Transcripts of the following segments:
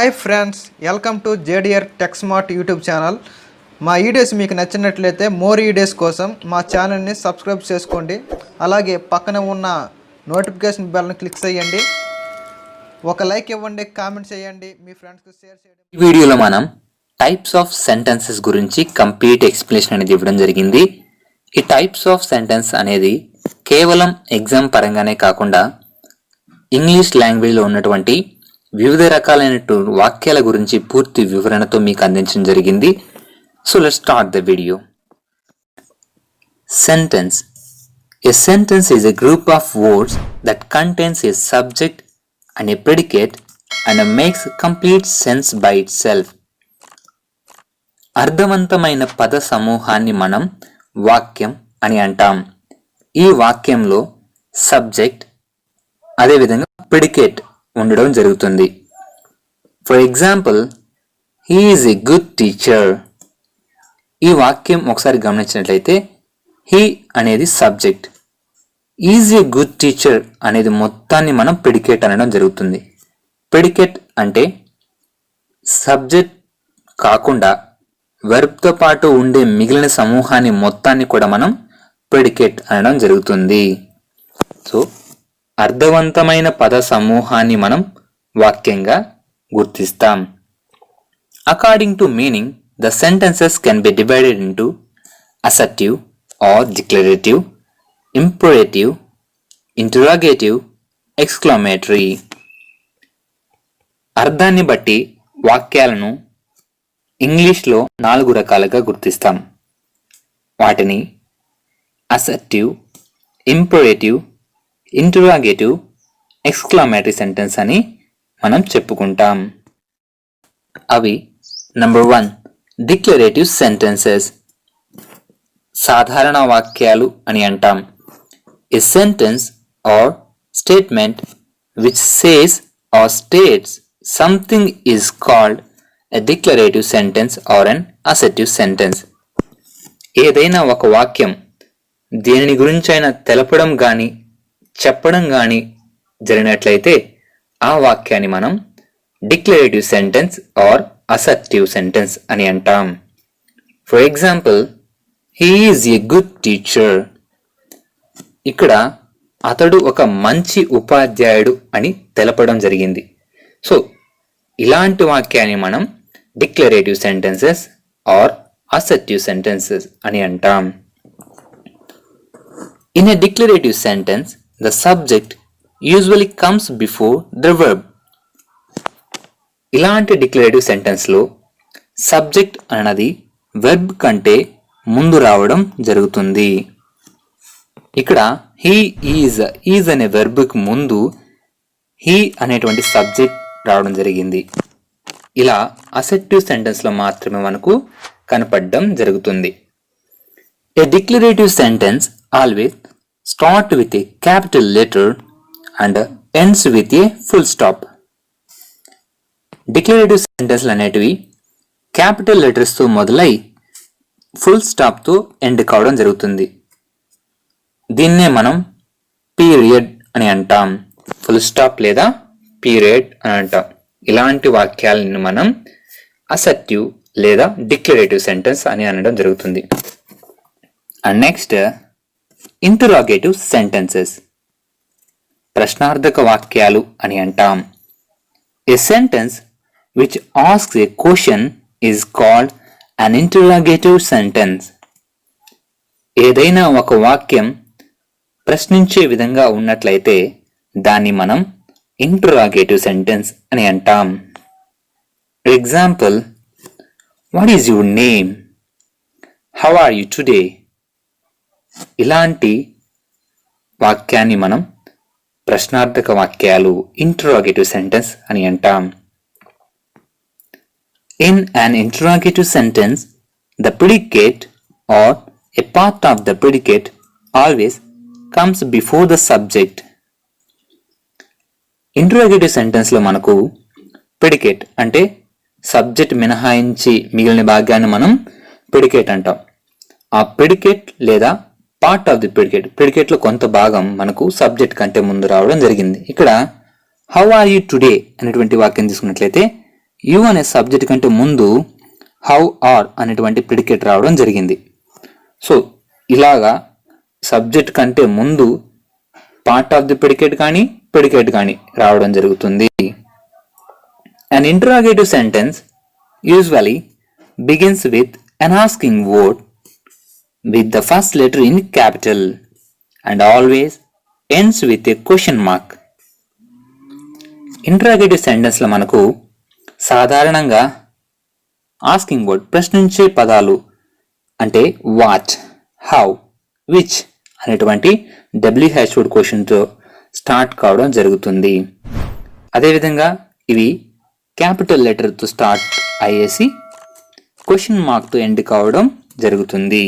Hi friends, welcome to JDR tech smart YouTube channel. మా videos మీకు నచ్చినట్లయితే more videos కోసం మా ఛానల్ని సబ్స్క్రైబ్ చేసుకోండి. అలాగే పక్కన ఉన్న నోటిఫికేషన్ బెల్ని క్లిక్ చేయండి. ఒక లైక్ ఇవ్వండి, కామెంట్ చేయండి, మీ ఫ్రెండ్స్కి షేర్ చేయండి. ఈ వీడియోలో మనం టైప్స్ ఆఫ్ సెంటెన్సెస్ గురించి కంప్లీట్ ఎక్స్ప్లెనేషన్ అనేది ఇవ్వడం జరిగింది. ఈ టైప్స్ ఆఫ్ సెంటెన్స్ అనేది కేవలం ఎగ్జామ్ పరంగానే కాకుండా ఇంగ్లీష్ లాంగ్వేజ్లో ఉన్నటువంటి వివిధ రకాలైనటువంటి వాక్యాల గురించి పూర్తి వివరణతో మీకు అందించడం జరిగింది. So let's start the video. Sentence. A sentence is a group of words that contains a subject and a predicate and makes complete sense by itself. అర్థవంతమైన పద సమూహాన్ని మనం వాక్యం అని అంటాం. ఈ వాక్యంలో సబ్జెక్ట్ అదేవిధంగా ప్రిడికేట్ ఉండడం జరుగుతుంది. For example, he is a good teacher. ఈ వాక్యం ఒకసారి గమనించినట్లయితే హీ అనేది subject, is a good teacher అనేది మొత్తాన్ని మనం ప్రిడికేట్ అనడం జరుగుతుంది. ప్రిడికేట్ అంటే సబ్జెక్ట్ కాకుండా వెర్బ్తో పాటు ఉండే మిగిలిన సమూహాన్ని మొత్తాన్ని కూడా మనం ప్రిడికేట్ అనడం జరుగుతుంది. సో అర్థవంతమైన పద సమూహాన్ని మనం వాక్యంగా గుర్తిస్తాం. According to meaning, the sentences can be divided into assertive or declarative, imperative, interrogative, exclamatory. అర్థాన్ని బట్టి వాక్యాలను ఇంగ్లీష్లో 4 రకాలుగా గుర్తిస్తాం. వాటిని assertive, imperative, interrogative, exclamatory sentence అని మనం చెప్పుకుంటాం. అవి నంబర్ 1 డిక్లరేటివ్ సెంటెన్సెస్, సాధారణ వాక్యాలు అని అంటాం. A sentence or statement which says or states something is called a declarative sentence or an assertive sentence. ఏదైనా ఒక వాక్యం దేనిని గురించైనా తెలపడం కానీ చెప్పడం కానీ జరిగినట్లయితే ఆ వాక్యాన్ని మనం declarative sentence or assertive sentence అని అంటాం. For example, he is a good teacher. ఇక్కడ అతడు ఒక మంచి ఉపాధ్యాయుడు అని తెలపడం జరిగింది. సో ఇలాంటి వాక్యాన్ని మనం declarative sentences or assertive sentences అని అంటాం. In a declarative sentence, the subject usually comes before the verb. ఇలాంటి డిక్లరేటివ్ సెంటెన్స్లో సబ్జెక్ట్ అన్నది వెర్బ్ కంటే ముందు రావడం జరుగుతుంది. ఇక్కడ హీ ఈజ్ అనే వెర్బ్కి ముందు హీ అనేటువంటి సబ్జెక్ట్ రావడం జరిగింది. ఇలా అసర్టివ్ సెంటెన్స్లో మాత్రమే మనకు కనపడడం జరుగుతుంది. A declarative sentence always starts with a capital letter and ends with a full stop. Declarative సెంటెన్స్లు అనేటివి క్యాపిటల్ లెటర్స్తో మొదలై ఫుల్ స్టాప్తో ఎండ్ కావడం జరుగుతుంది. దీన్నే మనం పీరియడ్ అని అంటాం. ఫుల్ స్టాప్ లేదా పీరియడ్ అని అంటాం. ఇలాంటి వాక్యాలను మనం అసర్టివ్ లేదా డిక్లరేటివ్ సెంటెన్స్ అని అనడం జరుగుతుంది. అండ్ నెక్స్ట్, ఇంటరాగేటివ్ సెంటెన్సెస్, ప్రశ్నార్థక వాక్యాలు అని అంటాం. A sentence which asks a question is called an interrogative sentence. ఏదైనా ఒక వాక్యం ప్రశ్నించే విధంగా ఉన్నట్లయితే దాన్ని మనం ఇంటరాగేటివ్ సెంటెన్స్ అని అంటాం. Example, what is your name, how are you today. ఇలాంటి వాక్యాన్ని మనం ప్రశ్నార్థక వాక్యాలు ఇంటరాగేటివ్ సెంటెన్స్ అని అంటాం. In an interrogative sentence, the predicate or a part of the predicate always comes before the subject. Interrogative సెంటెన్స్లో మనకు ప్రిడికేట్ అంటే సబ్జెక్ట్ మినహాయించి మిగిలిన భాగాన్ని మనం ప్రిడికేట్ అంటాం. ఆ ప్రిడికేట్ లేదా పార్ట్ ఆఫ్ ది ప్రిడికేట్లో కొంత భాగం మనకు సబ్జెక్ట్ కంటే ముందు రావడం జరిగింది. ఇక్కడ హౌ ఆర్ యూ టుడే అనేటువంటి వాక్యం తీసుకున్నట్లయితే యు అనే సబ్జెక్ట్ కంటే ముందు హౌ ఆర్ అనేటువంటి ప్రిడికేట్ రావడం జరిగింది. సో ఇలాగా సబ్జెక్ట్ కంటే ముందు పార్ట్ ఆఫ్ ది ప్రిడికేట్ కానీ రావడం జరుగుతుంది. An interrogative sentence usually begins with an asking word with the first letter in capital and always ends with a question mark. Interrogative సెంటెన్స్లో మనకు సాధారణంగా ఆస్కింగ్ వర్డ్, ప్రశ్నించే పదాలు అంటే వాట్, హౌ, విచ్ అనేటువంటి WH వర్డ్ క్వశ్చన్తో స్టార్ట్ కావడం జరుగుతుంది. అదేవిధంగా ఇవి క్యాపిటల్ లెటర్తో స్టార్ట్ అయ్యేసి క్వశ్చన్ మార్క్తో ఎండ్ కావడం జరుగుతుంది.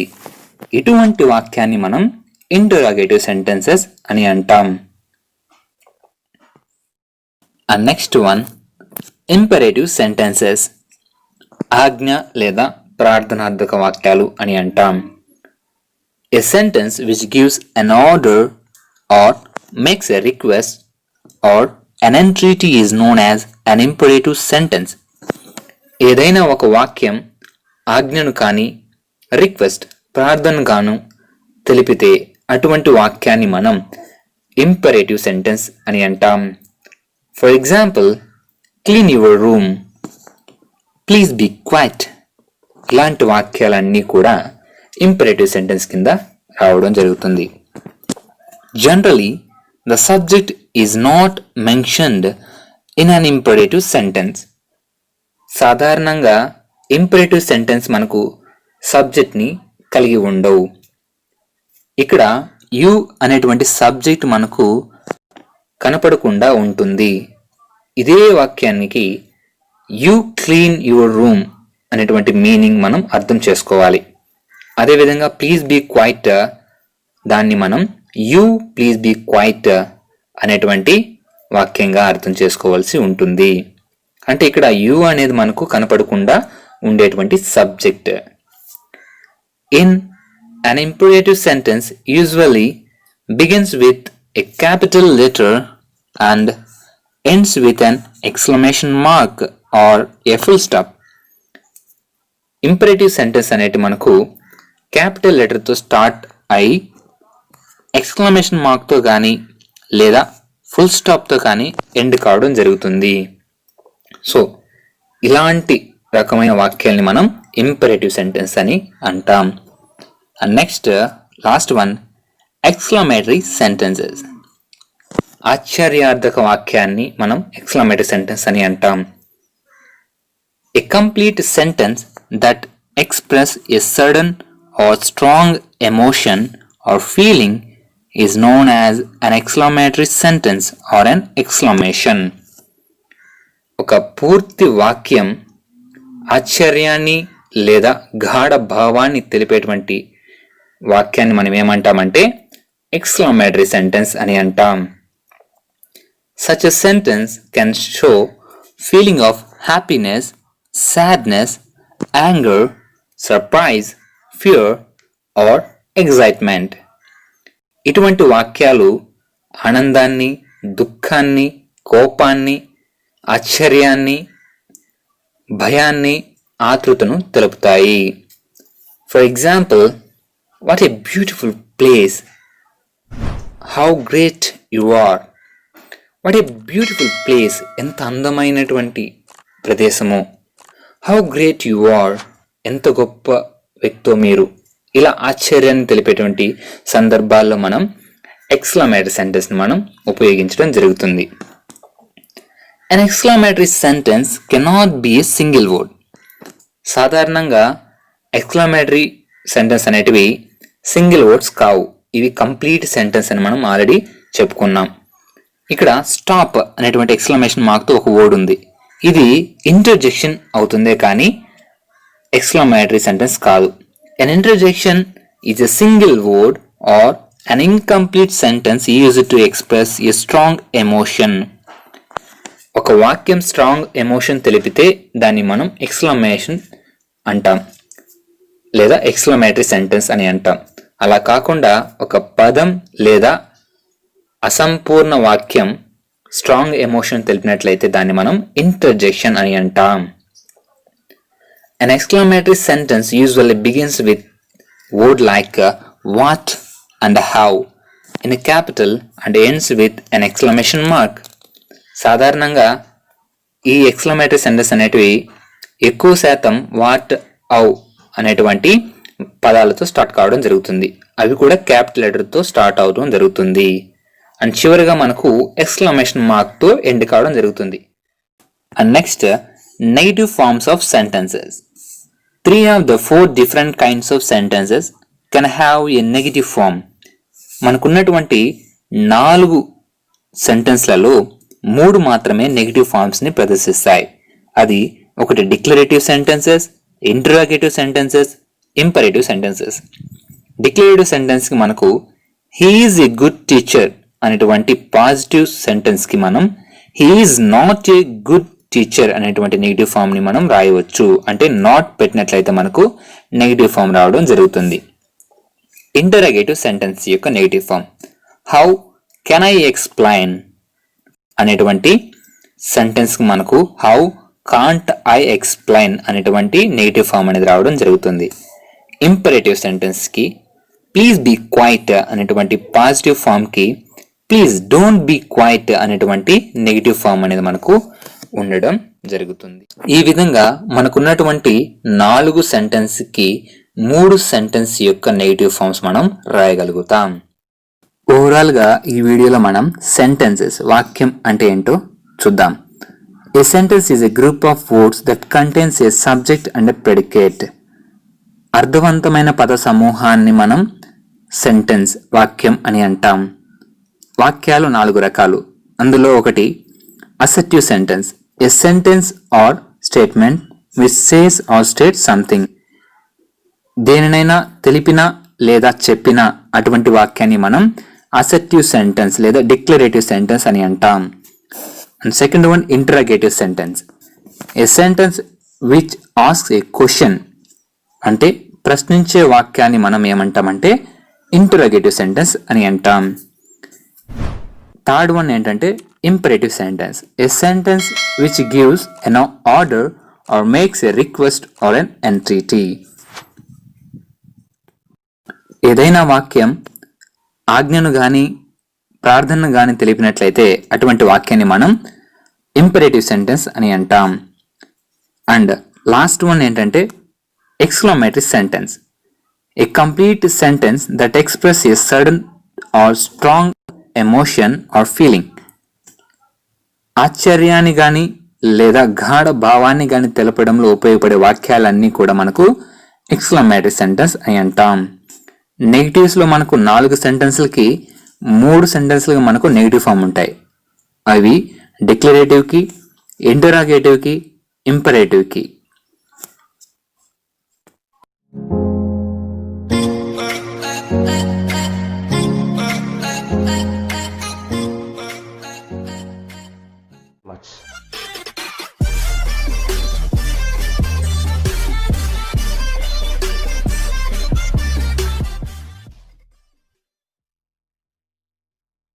ఇటువంటి వాక్యాన్ని మనం ఇంటరాగేటివ్ సెంటెన్సెస్ అని అంటాం. And next one imperative sentences, ఆజ్ఞ లేదా ప్రార్థనార్థక వాక్యాలు అని అంటాం. A sentence which gives an order or makes a request or an entreaty is known as an imperative sentence. ఏదైనా ఒక వాక్యం ఆజ్ఞను కానీ రిక్వెస్ట్ ప్రార్థన గాను తెలిపితే అటువంటి వాక్యాన్ని మనం ఇంపరేటివ్ సెంటెన్స్ అని అంటాం. For example, clean your room, please be quiet. ఇలాంటి వాక్యాలన్నీ కూడా ఇంపరేటివ్ సెంటెన్స్ కింద రావడం జరుగుతుంది. Generally the subject is not mentioned in an imperative sentence. సాధారణంగా ఇంపరేటివ్ సెంటెన్స్ మనకు సబ్జెక్ట్ని కలిగి ఉండవు. ఇక్కడ యు అనేటువంటి సబ్జెక్ట్ మనకు కనపడకుండా ఉంటుంది. ఇదే వాక్యానికి యు క్లీన్ యువర్ రూమ్ అనేటువంటి మీనింగ్ మనం అర్థం చేసుకోవాలి. అదేవిధంగా ప్లీజ్ బీ క్వైట్, దాన్ని మనం యు ప్లీజ్ బీ క్వైట్ అనేటువంటి వాక్యంగా అర్థం చేసుకోవాల్సి ఉంటుంది. అంటే ఇక్కడ యు అనేది మనకు కనపడకుండా ఉండేటువంటి subject. In an imperative sentence usually begins with a capital letter and ends with an exclamation mark or a full stop. Imperative sentence అనేది మనకు క్యాపిటల్ లెటర్తో స్టార్ట్ అయి ఎక్స్క్లమేషన్ మార్క్తో కానీ లేదా ఫుల్ స్టాప్తో కానీ ఎండ్ కావడం జరుగుతుంది. సో ఇలాంటి రకమైన వాక్యాల్ని మనం ఇంపరేటివ్ సెంటెన్స్ అని అంటాం. And next last one exclamatory sentences. ఆశ్చర్యార్థక వాక్యాన్ని మనం ఎక్స్క్లమేటరీ సెంటెన్స్ అని అంటాం. A complete sentence that express a sudden or strong emotion or feeling is known as an exclamatory sentence or an exclamation. ఒక పూర్తి వాక్యం ఆశ్చర్యాన్ని లేదా గాఢ భావాన్ని తెలిపేటువంటి వాక్యాన్ని మనం ఏమంటామంటే ఎక్స్క్లమేటరీ సెంటెన్స్ అని అంటాం. Such a sentence can show feeling of happiness, sadness, anger, surprise, fear or excitement. ఇటువంటి వాక్యాలు ఆనందాన్ని, దుఃఖాన్ని, కోపాన్ని, ఆశ్చర్యాన్ని, భయాన్ని, ఆతృతను తెలుపుతాయి. For example, what a beautiful place, how great you are. What a beautiful place, ఎంత అందమైనటువంటి ప్రదేశము. హౌ గ్రేట్ యు ఆర్, ఎంత గొప్ప వ్యక్తో మీరు. ఇలా ఆశ్చర్యాన్ని తెలిపేటువంటి సందర్భాల్లో మనం ఎక్స్క్లమేటరీ సెంటెన్స్ మనం ఉపయోగించడం జరుగుతుంది. An exclamatory sentence cannot be a single word. సాధారణంగా ఎక్స్క్లమేటరీ సెంటెన్స్ అనేటివి సింగిల్ వర్డ్స్ కావు. ఇవి కంప్లీట్ సెంటెన్స్ అని మనం ఆల్రెడీ చెప్పుకున్నాం. ఇక్కడ స్టాప్ అనేటువంటి ఎక్స్క్లమేషన్ మార్క్తో ఒక వర్డ్ ఉంది. ఇది ఇంటర్జెక్షన్ అవుతుందే కానీ exclamatory sentence కాదు. An interjection is a single word or an incomplete sentence used to express a strong emotion. ఒక వాక్యం స్ట్రాంగ్ ఎమోషన్ తెలిపితే దాన్ని మనం ఎక్స్క్లమేషన్ అంటాం లేదా ఎక్స్క్లమేటరీ సెంటెన్స్ అని అంటాం. అలా కాకుండా ఒక పదం లేదా అసంపూర్ణ వాక్యం స్ట్రాంగ్ ఎమోషన్ తెలిపినట్లయితే దాన్ని మనం ఇంటర్జెక్షన్ అని అంటాం. An exclamatory sentence usually begins with word like what and how in a capital and ends with an exclamation mark. సాధారణంగా ఈ ఎక్స్క్లమేటరీ సెంటెన్స్ అనేటివి ఎక్కువ శాతం వాట్, ఔ అనేటువంటి పదాలతో స్టార్ట్ కావడం జరుగుతుంది. అవి కూడా క్యాపిటల్ లెటర్తో స్టార్ట్ అవడం జరుగుతుంది. అండ్ చివరిగా మనకు ఎక్స్క్లమేషన్ మార్క్తో ఎండ్ కావడం జరుగుతుంది. And next negative forms of sentences. 3 of the 4 different kinds of sentences can have a negative form. మనకున్నటువంటి 4 సెంటెన్స్లలో 3 మాత్రమే నెగిటివ్ ఫార్మ్స్ ని ప్రదర్శిస్తాయి. అది ఒకటి declarative sentences, interrogative sentences, imperative sentences. Declarative sentence కి మనకు he is a good teacher అనేటువంటి positive sentence కి మనం he is not a good teacher అనేటువంటి నెగిటివ్ ఫామ్ ని మనం రాయవచ్చు. అంటే నాట్ పెట్టినట్లయితే మనకు నెగిటివ్ ఫామ్ రావడం జరుగుతుంది. ఇంటరాగేటివ్ సెంటెన్స్ యొక్క negative form how can I explain అనేటువంటి సెంటెన్స్ కి మనకు హౌ కాంట్ ఐ ఎక్స్ప్లెయిన్ అనేటువంటి నెగిటివ్ ఫామ్ అనేది రావడం జరుగుతుంది. ఇంపరేటివ్ సెంటెన్స్ కి ప్లీజ్ బీ క్వైట్ అనేటువంటి పాజిటివ్ ఫామ్ కి ప్లీజ్ డోంట్ బీ క్వైట్ అనేటువంటి నెగిటివ్ ఫామ్ అనేది మనకు ఉండడం జరుగుతుంది. ఈ విధంగా మనకున్నటువంటి 4 సెంటెన్స్ కి 3 సెంటెన్స్ యొక్క నెగిటివ్ ఫార్మ్స్ మనం రాయగలుగుతాం. ఓవరాల్ గా ఈ వీడియోలో మనం సెంటెన్సెస్ వాక్యం అంటే ఏంటో చూద్దాం. A sentence is a group of words that contains a subject and predicate. అర్థవంతమైన పద సమూహాన్ని మనం సెంటెన్స్ వాక్యం అని అంటాం. వాక్యాలు 4 రకాలు. అందులో ఒకటి assertive sentence, a sentence or statement which says or states something. దేనినైనా తెలిపిన లేదా చెప్పిన అటువంటి వాక్యాన్ని మనం assertive sentence లేదా declarative sentence అని అంటాం. And second one, interrogative sentence, a sentence which asks a question. అంటే ప్రశ్నించే వాక్యాన్ని మనం ఏమంటామంటే interrogative sentence అని అంటాం. థర్డ్ వన్ ఏంటంటే imperative sentence, a sentence which gives an order or makes a request or an entreaty. ఏదైనా వాక్యం ఆజ్ఞను గాని ప్రార్థనను గాని తెలిపినట్లయితే అటువంటి వాక్యాన్ని మనం ఇంపరేటివ్ సెంటెన్స్ అని అంటాం. అండ్ లాస్ట్ వన్ ఏంటంటే exclamatory sentence, a complete sentence that express a sudden or strong emotion or feeling. ఆశ్చర్యాన్ని గాని లేదా గాఢ భావాన్ని గాని తెలపడంలో ఉపయోగపడే వాక్యాలన్నీ కూడా మనకు ఎక్స్క్లమేటరీ సెంటెన్స్ అని అంటాం. నెగిటివ్స్ లో మనకు 4 సెంటెన్స్లకి 3 సెంటెన్స్లకి మనకు నెగిటివ్ ఫామ్ ఉంటాయి. అవి డిక్లరేటివ్ కి, ఇంటరాగేటివ్ కి, ఇంపరేటివ్ కి.